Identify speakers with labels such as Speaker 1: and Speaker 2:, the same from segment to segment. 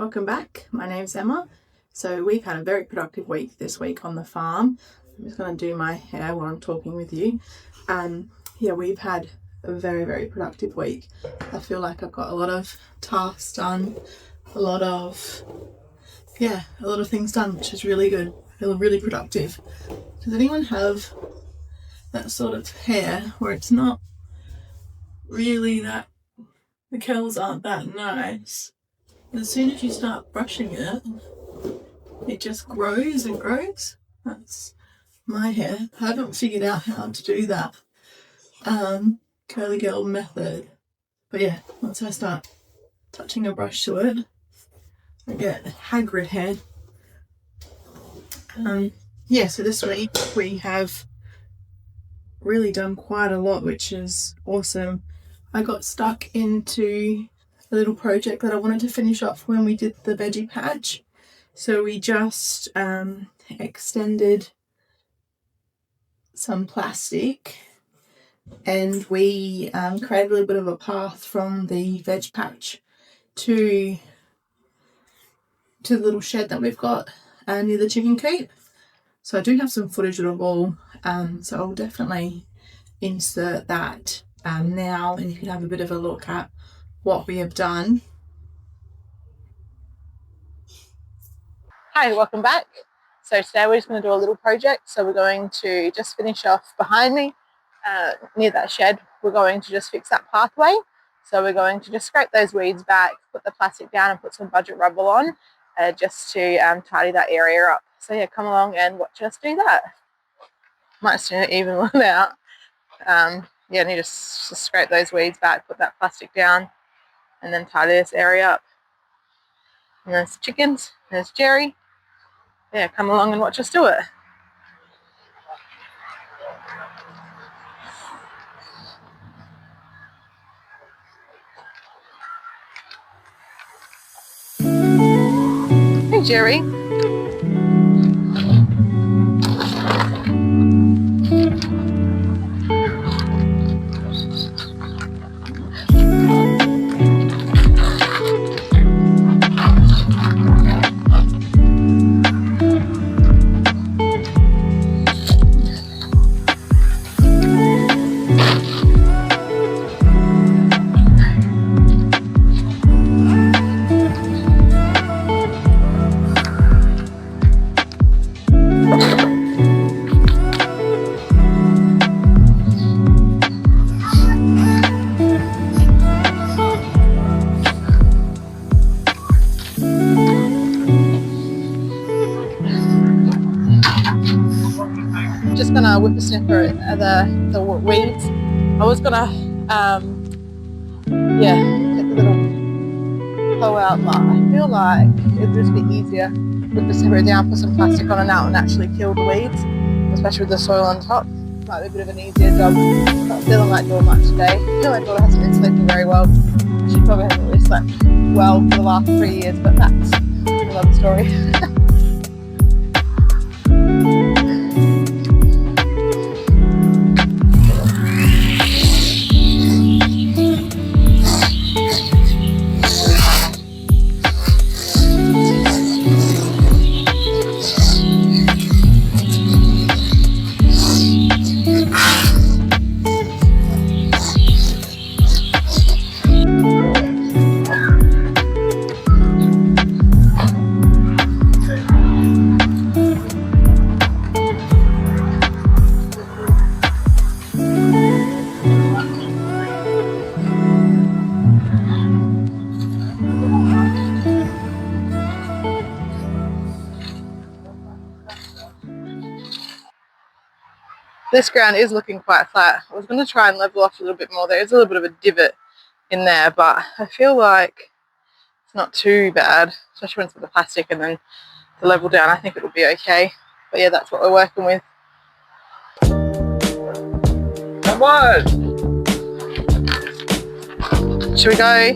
Speaker 1: welcome back. My name's Emma. So we've had a very productive week this week on the farm. I'm just going to do my hair while I'm talking with you. Yeah, we've had a very productive week. I feel like I've got a lot of tasks done, a lot of things done, which is really good. I feel really productive. Does anyone have that sort of hair where it's not really that, the curls aren't that nice? As soon as you start brushing it, it just grows and grows. That's my hair. I haven't figured out how to do that curly girl method. But yeah, once I start touching a brush to it, I get Hagrid hair. So this week we have really done quite a lot, which is awesome. I got stuck into a little project that I wanted to finish off when we did the veggie patch. So we just extended some plastic and we created a little bit of a path from the veg patch to the little shed that we've got near the chicken coop. So I do have some footage of it all, so I'll definitely insert that now, and you can have a bit of a look at what we have done.
Speaker 2: Hi, welcome back. So today we're just going to do a little project. So we're going to just finish off behind me near that shed. We're going to just fix that pathway. So we're going to just scrape those weeds back, put the plastic down and put some budget rubble on just to tidy that area up. So yeah, come along and watch us do that. Might soon even one out. Yeah, need to just scrape those weeds back, put that plastic down and then tidy this area up. And there's the chickens, there's Jerry. Yeah, come along and watch us do it. Hey, Jerry. Just gonna whip a sniffer at the weeds. I was gonna get the little hoe out, but I feel like it'd just be easier whip the sniffer down, put some plastic on and out and actually kill the weeds, especially with the soil on top. Might be a bit of an easier job. Not feeling like doing much today. I feel like daughter hasn't been sleeping very well. She probably hasn't really slept well for the last 3 years, but that's another story. This ground is looking quite flat. I was going to try and level off a little bit more. There is a little bit of a divot in there, but I feel like it's not too bad, especially when it's with the plastic and then the level down. I think it'll be okay. But yeah, that's what we're working with.
Speaker 3: Come on!
Speaker 2: Should we go?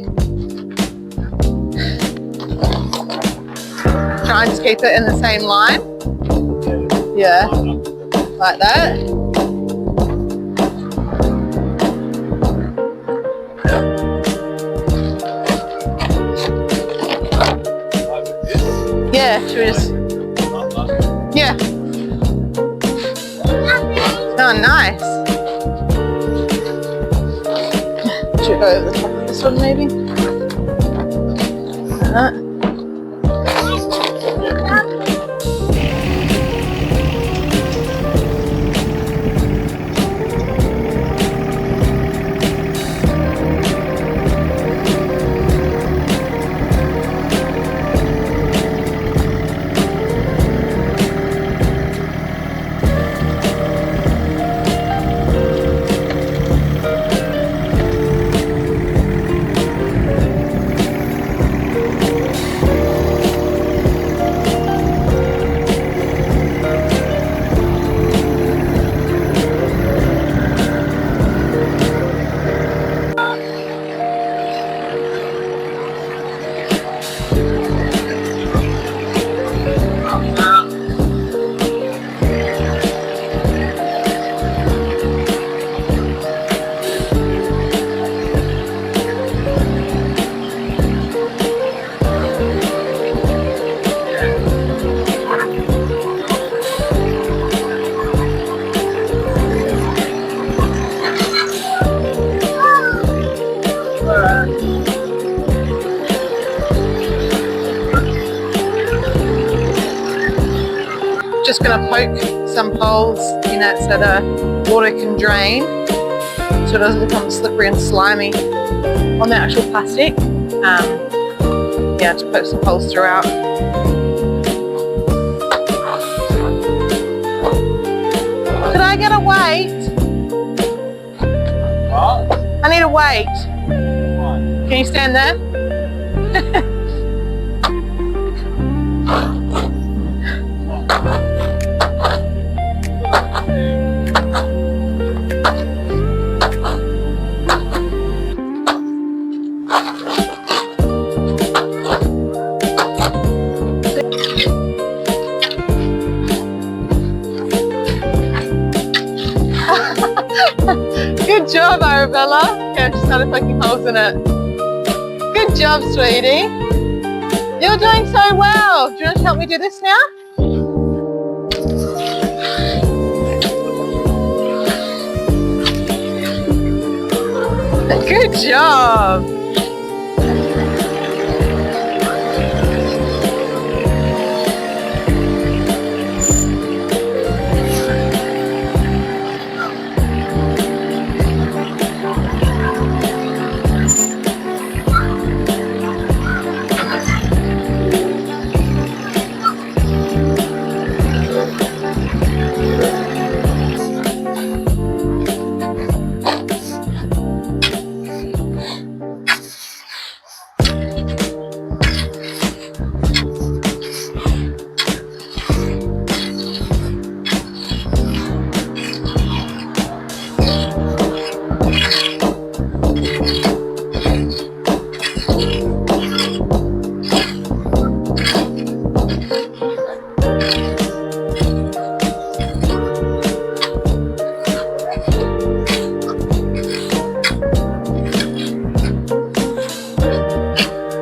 Speaker 2: Try and just keep it in the same line. Yeah, like that. Yeah, should we just... Yeah. Oh, nice. Should we go over the top of this one, maybe? Just going to poke some holes in it so the water can drain, so it doesn't become slippery and slimy on the actual plastic. Yeah, to poke some holes throughout. Could I get a weight?
Speaker 3: What?
Speaker 2: I need a weight.
Speaker 3: What?
Speaker 2: Can you stand there? Good job, Arabella. Okay, I just started poking holes in it. Good job, sweetie. You're doing so well. Do you want to help me do this now? Good job.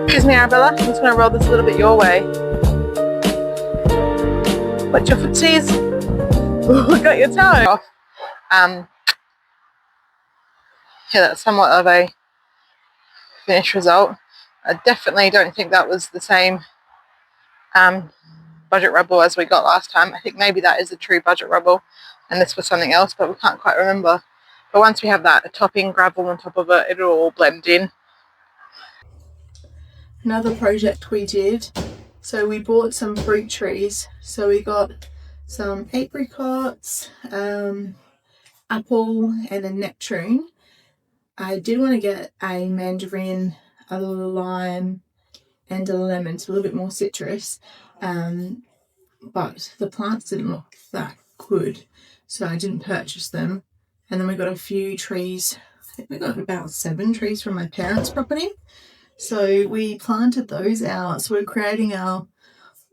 Speaker 2: Excuse me, Arabella, I'm just going to roll this a little bit your way. Watch your footsies. Ooh, got your toe off. Yeah, that's somewhat of a finished result. I definitely don't think that was the same budget rubble as we got last time. I think maybe that is a true budget rubble and this was something else, but we can't quite remember. But once we have that topping gravel on top of it, it'll all blend in.
Speaker 1: Another project we did, so we bought some fruit trees. So we got some apricots, apple and a nectarine. I did want to get a mandarin, a lime and a lemon, so a little bit more citrus, but the plants didn't look that good, so I didn't purchase them. And then we got a few trees. I think we got about 7 trees from my parents' property. So we planted those out. So we're creating our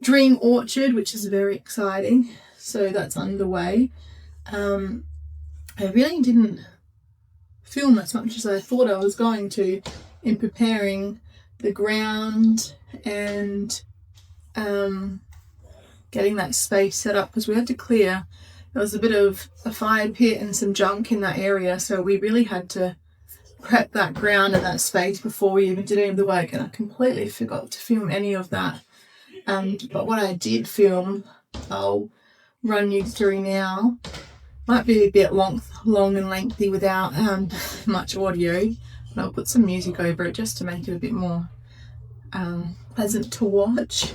Speaker 1: dream orchard, which is very exciting. So that's underway. I really didn't film as much as I thought I was going to in preparing the ground and getting that space set up, because we had to clear. There was a bit of a fire pit and some junk in that area, so we really had to prep that ground and that space before we even did any of the work, and I completely forgot to film any of that. But what I did film, I'll run you through now. Might be a bit long and lengthy without much audio, but I'll put some music over it just to make it a bit more pleasant to watch.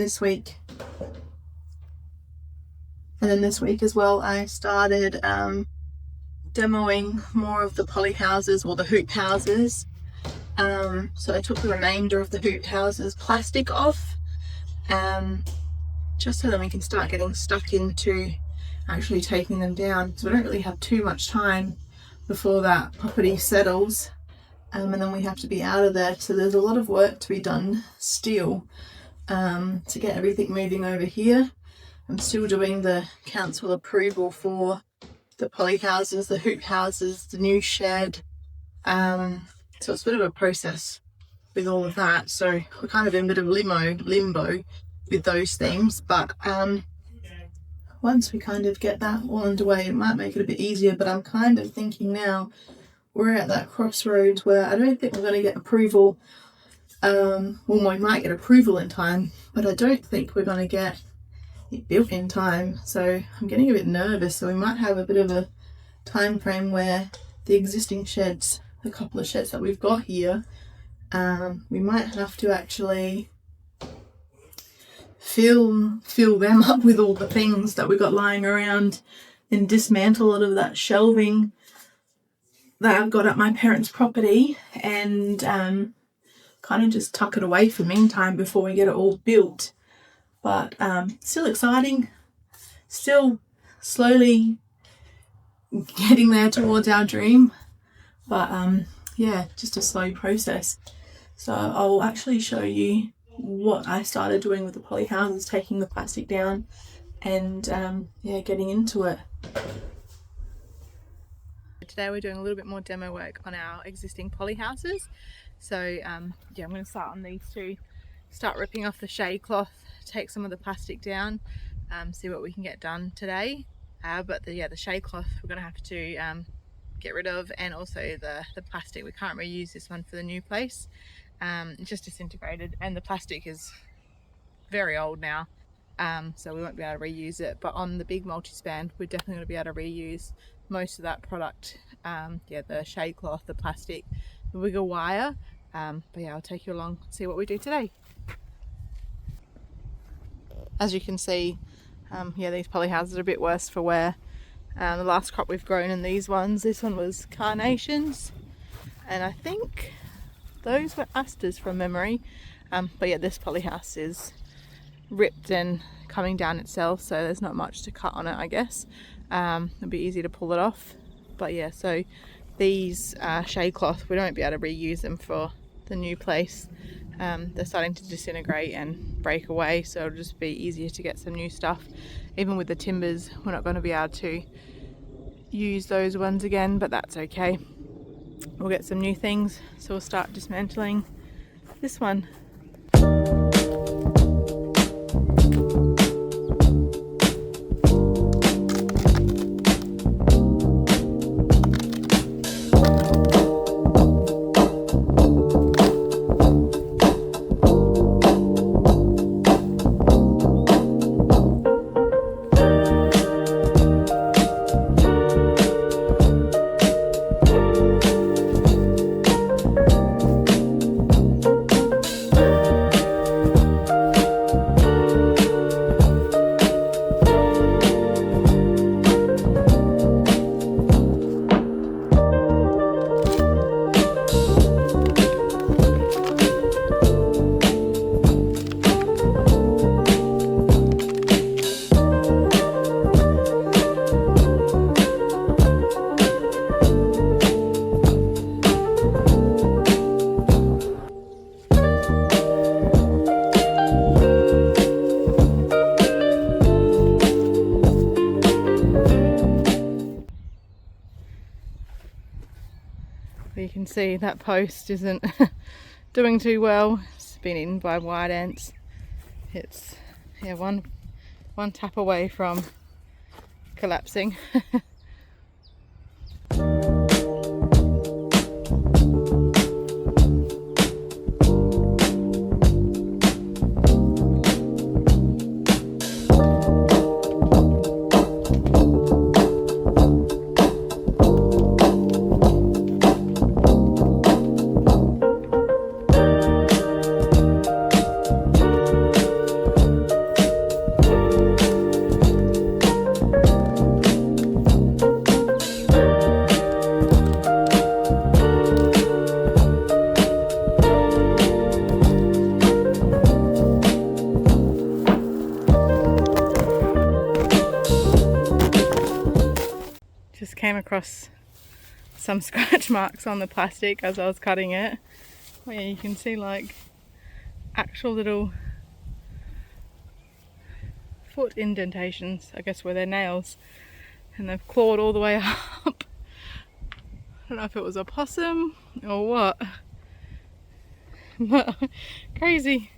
Speaker 1: this week. And then this week as well, I started demoing more of the poly houses, or the hoop houses. So I took the remainder of the hoop houses plastic off, just so that we can start getting stuck into actually taking them down, because we don't really have too much time before that property settles, and then we have to be out of there. So there's a lot of work to be done still, to get everything moving over here. I'm still doing the council approval for the poly houses, the hoop houses, the new shed. So it's a bit of a process with all of that. So we're kind of in a bit of limbo with those things. But once we kind of get that all underway, it might make it a bit easier. But I'm kind of thinking now we're at that crossroads where I don't think we're going to get approval. Well, we might get approval in time, but I don't think we're going to get it built in time. So I'm getting a bit nervous. So we might have a bit of a time frame where the existing sheds, a couple of sheds that we've got here, we might have to actually fill them up with all the things that we got lying around, and dismantle a lot of that shelving that I've got at my parents' property, and kind of just tuck it away for meantime before we get it all built. But still exciting, still slowly getting there towards our dream. But yeah, just a slow process. So I'll actually show you what I started doing with the poly houses, taking the plastic down, and yeah, getting into it. Today we're doing a little bit more demo work on our existing poly houses. So yeah, I'm going to start on these two, start ripping off the shade cloth, take some of the plastic down, see what we can get done today. But the shade cloth we're going to have to get rid of, and also the plastic. We can't reuse this one for the new place. It's just disintegrated, and the plastic is very old now, so we won't be able to reuse it. But on the big multi-span, we're definitely going to be able to reuse most of that product. Yeah, the shade cloth, the plastic, the wiggle wire. But yeah, I'll take you along and see what we do today. As you can see, yeah, these poly houses are a bit worse for wear. The last crop we've grown in these ones, this one was carnations, and I think those were asters from memory. But yeah, this poly house is ripped and coming down itself, so there's not much to cut on it, I guess. It'll be easy to pull it off. But yeah, so these shade cloth, we won't be able to reuse them for the new place. They're starting to disintegrate and break away, so it'll just be easier to get some new stuff. Even with the timbers, we're not going to be able to use those ones again, but that's okay. We'll get some new things, so we'll start dismantling this one. You can see that post isn't doing too well. It's been eaten by white ants. It's, yeah, one tap away from collapsing.
Speaker 2: came across some scratch marks on the plastic as I was cutting it. Oh yeah, you can see like actual little foot indentations, I guess, where they're nails, and they've clawed all the way up. I don't know if it was a possum or what, but crazy.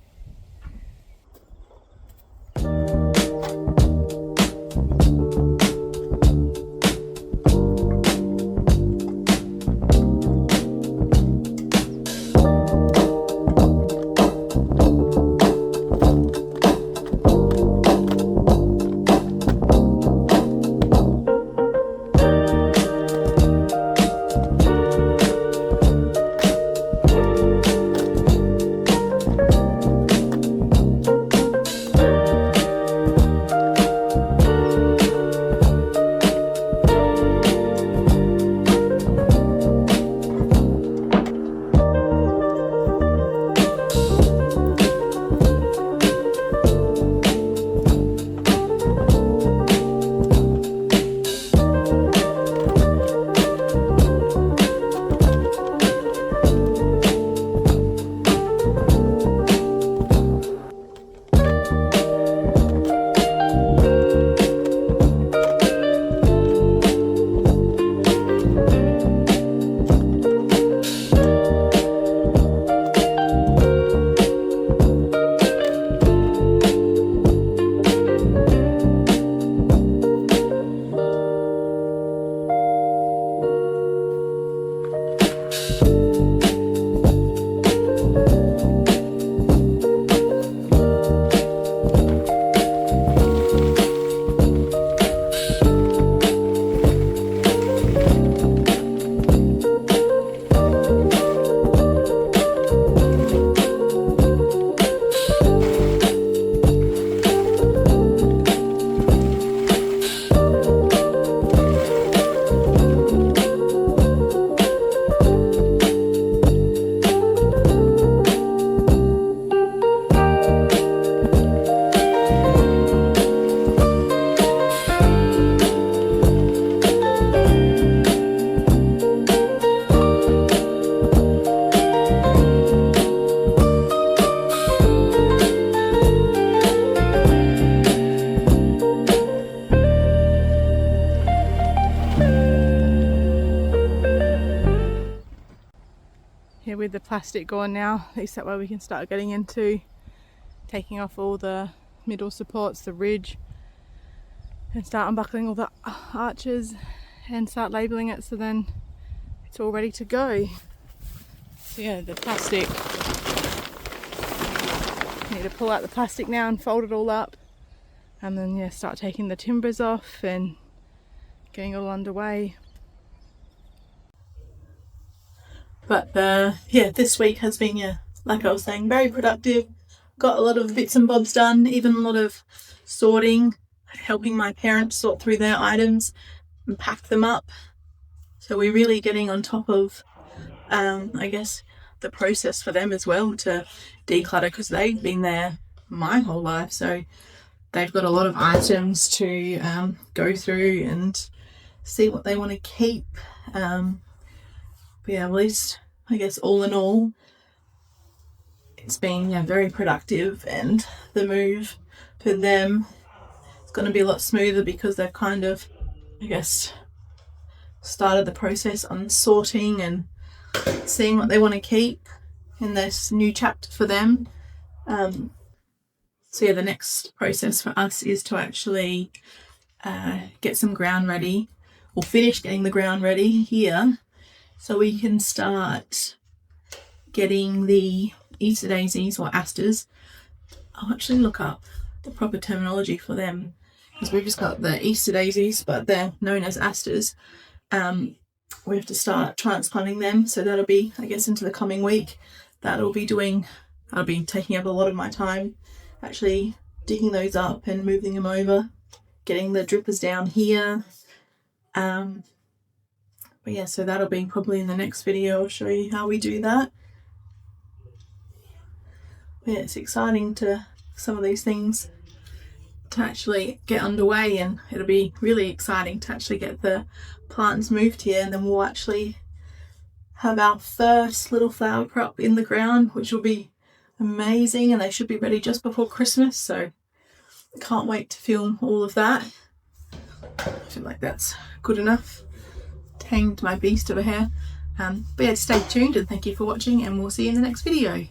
Speaker 2: Here with the plastic gone now, at least that way we can start getting into taking off all the middle supports, the ridge, and start unbuckling all the arches and start labelling it, so then it's all ready to go. So yeah, the plastic, need to pull out the plastic now and fold it all up, and then yeah, start taking the timbers off and getting it all underway.
Speaker 1: But yeah, this week has been, yeah, like I was saying, very productive. Got a lot of bits and bobs done, even a lot of sorting, helping my parents sort through their items and pack them up. So we're really getting on top of, I guess, the process for them as well to declutter, because they've been there my whole life. So they've got a lot of items to go through and see what they want to keep. But yeah, at least, I guess, all in all, it's been very productive, and the move for them is going to be a lot smoother because they've kind of, I guess, started the process on sorting and seeing what they want to keep in this new chapter for them. So yeah, the next process for us is to actually get some ground ready, or finish getting the ground ready here, so we can start getting the Easter daisies, or asters. I'll actually look up the proper terminology for them, because we've just got the Easter daisies, but they're known as asters. We have to start transplanting them, so that'll be, I guess, into the coming week. I'll be taking up a lot of my time, actually digging those up and moving them over, getting the drippers down here. But yeah, so that'll be probably in the next video. I'll show you how we do that. But yeah, it's exciting to some of these things to actually get underway, and it'll be really exciting to actually get the plants moved here, and then we'll actually have our first little flower crop in the ground, which will be amazing, and they should be ready just before Christmas, so I can't wait to film all of that. I feel like that's good enough. Tamed my beast of a hair. But yeah, stay tuned and thank you for watching, and we'll see you in the next video.